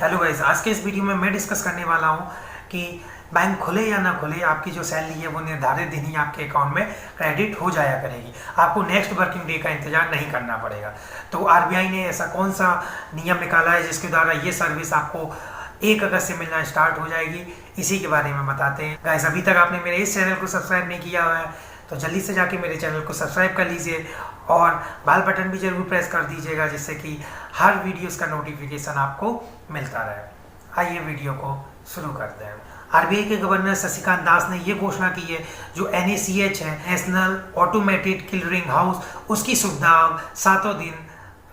Hello guys, आज के इस वीडियो में मैं डिस्कस करने वाला हूं कि बैंक खुले या ना खुले, आपकी जो सैलरी है वो निर्धारित दिन ही आपके अकाउंट में क्रेडिट हो जाया करेगी। आपको नेक्स्ट वर्किंग डे का इंतजार नहीं करना पड़ेगा। तो आरबीआई ने ऐसा कौन सा नियम निकाला है जिसके द्वारा ये सर्विस आपको 1 अगस्त से मिलना स्टार्ट हो जाएगी, इसी के बारे में बताते हैं। गाइस, अभी तक आपने मेरे इस चैनल को सब्सक्राइब नहीं किया हुआ है तो जल्दी से जाके मेरे चैनल को सब्सक्राइब कर लीजिए और बेल बटन भी जरूर प्रेस कर दीजिएगा, जिससे कि हर वीडियोस का नोटिफिकेशन आपको मिलता रहे। आइए वीडियो को शुरू करते हैं। आरबीआई के गवर्नर शशिकांत दास ने ये घोषणा की है, जो NACH है, नेशनल ऑटोमेटेड क्लियरिंग हाउस, उसकी सुविधा 7 दिन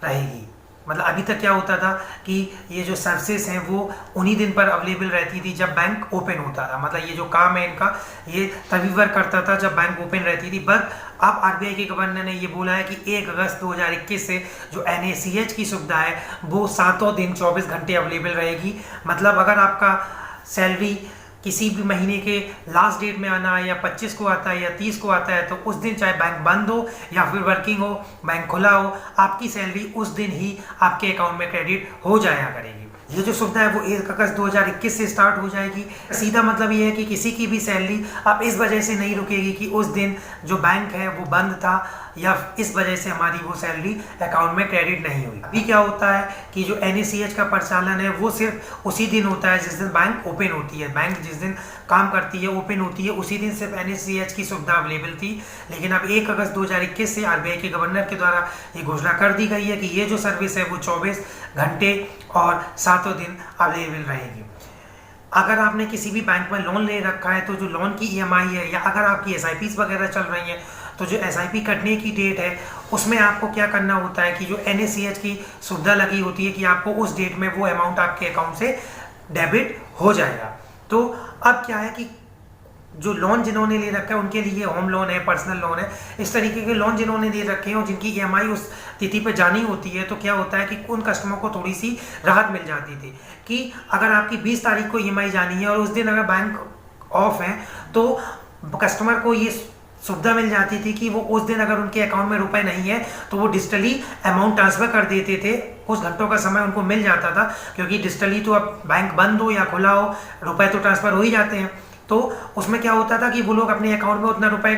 रहेगी। मतलब अभी तक क्या होता था कि ये जो सर्विसेज हैं वो उन्हीं दिन पर अवेलेबल रहती थी जब बैंक ओपन होता था। मतलब ये जो काम है इनका, ये तभी वर्क करता था जब बैंक ओपन रहती थी। बट अब आरबीआई के गवर्नर ने ये बोला है कि 1 अगस्त 2021 से जो NACH की सुविधा है वो 7 दिन 24 घंटे अवेलेबल रहेगी। मतलब अगर आपका सैलरी किसी भी महीने के लास्ट डेट में आना है, या 25 को आता है या 30 को आता है, तो उस दिन चाहे बैंक बंद हो या फिर वर्किंग हो, बैंक खुला हो, आपकी सैलरी उस दिन ही आपके अकाउंट में क्रेडिट हो जाया करेगी। ये जो सुविधा है वो 1 अगस्त 2021 से स्टार्ट हो जाएगी। सीधा मतलब ये है कि किसी की भी सैलरी अब इस वजह से नहीं रुकेगी कि उस दिन जो बैंक है वो बंद था या इस वजह से हमारी वो सैलरी अकाउंट में क्रेडिट नहीं हुई। अभी क्या होता है कि जो NACH का प्रचालन है वो सिर्फ उसी दिन होता है जिस दिन बैंक ओपन होती है। बैंक जिस दिन काम करती है, ओपन होती है, उसी दिन सिर्फ NACH की सुविधा अवेलेबल थी। लेकिन अब 1 अगस्त 2021 से आरबीआई के गवर्नर के द्वारा ये घोषणा कर दी गई है कि ये जो सर्विस है वो 24 घंटे और 7 दिन अवेलेबल रहेगी। अगर आपने किसी भी बैंक में लोन ले रखा है तो जो लोन की EMI है, या अगर आपकी SIPs वगैरह चल रही हैं, तो जो SIP कटने की डेट है उसमें आपको क्या करना होता है कि जो NACH की सुविधा लगी होती है कि आपको उस डेट में वो अमाउंट आपके अकाउंट से डेबिट हो जाएगा। तो अब क्या है कि जो लोन जिन्होंने ले रखा है उनके लिए होम लोन है, पर्सनल लोन है, इस तरीके के लोन जिन्होंने ले रखे हैं और जिनकी EMI उस तिथि पर जानी होती है, तो क्या होता है कि उन कस्टमर को थोड़ी सी राहत मिल जाती थी कि अगर आपकी 20 तारीख को EMI जानी है और उस दिन अगर बैंक ऑफ है तो कस्टमर को ये सुविधा मिल जाती थी कि वो उस दिन अगर उनके अकाउंट में रुपए नहीं है तो वो डिजिटली अमाउंट ट्रांसफर कर देते थे। कुछ घंटों का समय उनको मिल जाता था, क्योंकि डिजिटली तो अब बैंक बंद हो या खुला हो, रुपए तो ट्रांसफर हो ही जाते हैं। तो उसमें क्या होता था कि वो लोग अपने अकाउंट में उतना रुपए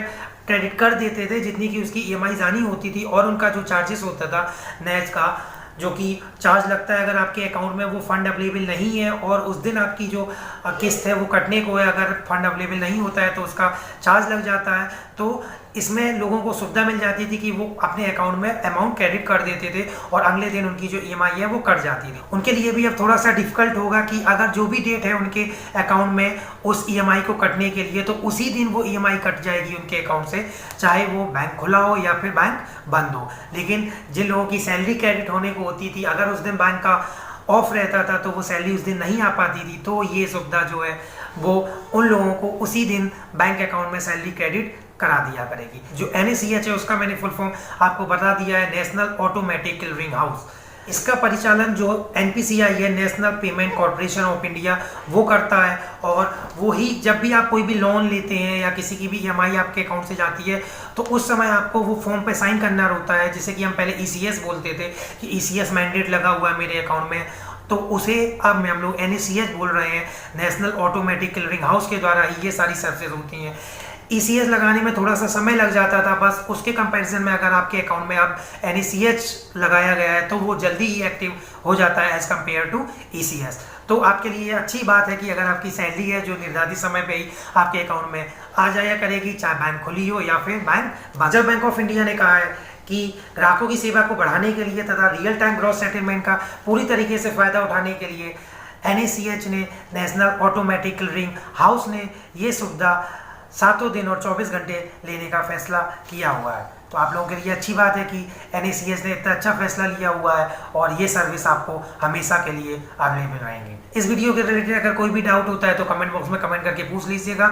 क्रेडिट कर देते थे जितनी की उसकी EMI जानी होती थी, और उनका जो चार्जेस होता था NACH का, जो कि चार्ज लगता है अगर आपके अकाउंट में वो फंड अवेलेबल नहीं है और उस दिन आपकी जो किस्त है वो कटने को है, अगर फंड अवेलेबल नहीं होता है तो उसका चार्ज लग जाता है। तो इसमें लोगों को सुविधा मिल जाती थी कि वो अपने अकाउंट में अमाउंट क्रेडिट कर देते थे और अगले दिन उनकी जो EMI है वो कट जाती थी। उनके लिए भी अब थोड़ा सा डिफिकल्ट होगा कि अगर जो भी डेट है उनके अकाउंट में उस EMI को कटने के लिए, तो उसी दिन वो EMI कट जाएगी उनके अकाउंट से, चाहे वो बैंक खुला हो या फिर बैंक बंद हो। लेकिन जिन लोगों की सैलरी क्रेडिट होने को होती थी, अगर उस दिन बैंक का ऑफ रहता था तो वो सैलरी उस दिन नहीं आ पाती थी, तो ये सुविधा जो है वो उन लोगों को उसी दिन बैंक अकाउंट में सैलरी क्रेडिट करा दिया करेगी। जो NACH है उसका मैंने फुल फॉर्म आपको बता दिया है, नेशनल ऑटोमेटिक क्लियरिंग हाउस। इसका परिचालन जो NPCI है, national payment corporation of India, वो करता है। और वो ही जब भी आप कोई भी लोन लेते हैं या किसी की भी EMI आपके अकाउंट से जाती है तो उस समय आपको वो फॉर्म पे साइन करना होता है, जिसे कि हम पहले ECS बोलते थे कि ECS मैंडेट लगा हुआ है मेरे अकाउंट में, तो उसे अब हम लोग NACH बोल रहे हैं। नेशनल ऑटोमेटिक क्लियरिंग हाउस के द्वारा ही ये सारी सर्विसेज होती हैं। ECS लगाने में थोड़ा सा समय लग जाता था, बस उसके कंपैरिजन में अगर आपके अकाउंट में अब NACH लगाया गया है तो वो जल्दी ही एक्टिव हो जाता है एज कम्पेयर टू ECS। तो आपके लिए अच्छी बात है कि अगर आपकी सैलरी है जो निर्धारित समय पे ही आपके अकाउंट में आ जाया करेगी, चाहे बैंक खुली हो या फिर बैंक बंद। रिजर्व बैंक ऑफ इंडिया ने कहा है कि ग्राहकों की सेवा को बढ़ाने के लिए तथा रियल टाइम ग्रॉस सेटलमेंट का पूरी तरीके से फायदा उठाने के लिए NACH ने, नेशनल ऑटोमेटिक क्लियरिंग हाउस ने, ये सुविधा 7 दिन और 24 घंटे लेने का फैसला किया हुआ है। तो आप लोगों के लिए अच्छी बात है कि NACH ने इतना अच्छा फैसला लिया हुआ है और ये सर्विस आपको हमेशा के लिए अवेलेबल रहेंगी। इस वीडियो के रिलेटेड अगर कोई भी डाउट होता है तो कमेंट बॉक्स में कमेंट करके पूछ लीजिएगा।